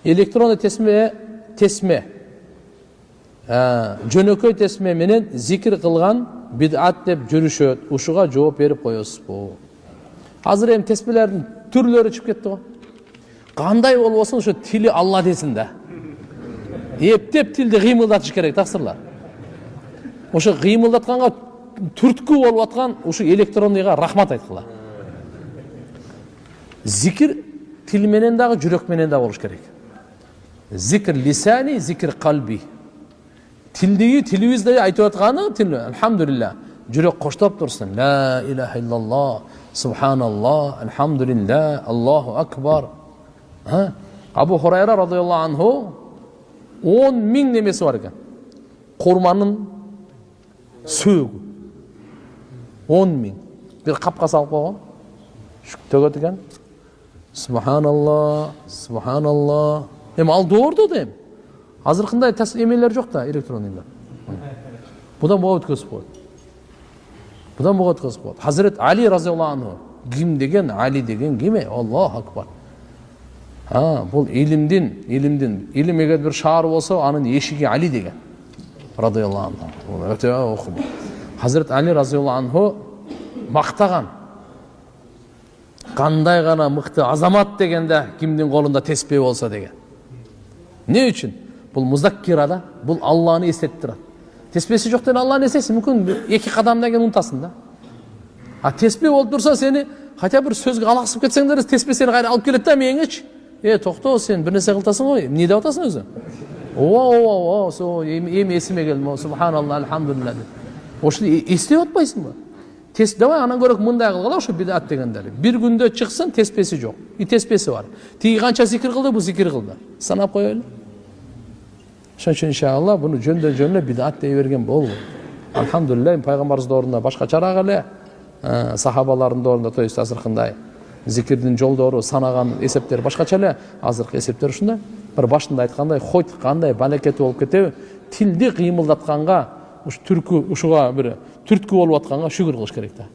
Электронды тесме жөнөкөй тесме менен зикир кылган бидат деп жүрүшөт. Ушуга жооп берип коесузбу? Азыр эми тесмелердин түрлөрү чыгып кетти го. Кандай болбосун ошо тили Алла десин да. Эптеп тилди кыймылдатыш керек таксырлар. Ошо кыймылдатканга түрткү болуп аткан ушу электрондыйга рахмат айткыла. Зикир тил менен дагы жүрөк менен да болуш керек. Зикр лисани, зикр калби. Тилдеги тилибизде айтып атканы тил, алхамдулилlah. Жүрөк коштоп турсын. Ла илаха иллаллах, субханаллах, алхамдулилlah, Аллаху акбар. Абу Хурайра радıyallahu anhu 10.000 немеси бар экен. Курманын сөөгү. 10.000. Бир капка салып койгон. Төгөт экен. Субханаллах, субханаллах. Эми ал доорду да эми. Азыркындай эмелер жок да, электрондуйлар. Будан буга өткөзүп коет. Будан буга өткөзүп коет. Хазрет Али разıyallahu anhu. Ким деген, Али деген ким? Аллаху акбар. Бул илимдин, илим эгер бир шаар болсо, анын эшиги Али деген. Радıyallahu anhu. Өтө окум. Хазрет Али разıyallahu anhu мактаган. Кандай гана мыкты азамат дегенде кимдин колунда теспе болсо деген. Не үчүн? Бул музаккира да, бул Алланы эстетип турат. Теспеси жок деген Алланы эстесиң, мүмкүн эки кадамдан кийин унутасың да. Теспе болуп турса сени хотя бир сөзгө алаксып кетсең деле теспе сени кайра алып келет да меңечи. Токто, сен бир нерсе кылтасың го. Эмне деп атасың өзү? Эми эсиме келди. Субханаллах, алхамдулилlah. Ошону эстеп атпайсыңбы? Давай анан көрөк мындай кылгыла, ошо бидат дегендер. Бир күндө чыксын, теспеси жок. Теспеси бар. Тиги канча зикир кылды, бу зикир кылды. Санап коелу. Ошон үчүн иншалла буну жөндөн бидат дей берген болбойт. Алхамдулилlah, пайгамбарыбыз доорунда башкачараак эле, сахабалардын доорунда то есть азыркындай зикирдин жолдору, санаган эсептер башкача эле, азыркы эсептер ушундай. Бир башында айткандай, хойт кандай балекети болуп кетеби, тилди кыймылдатканга, ушу түркү, ушуга бир түрткү болуп атканга шүгүр кылыш керек да.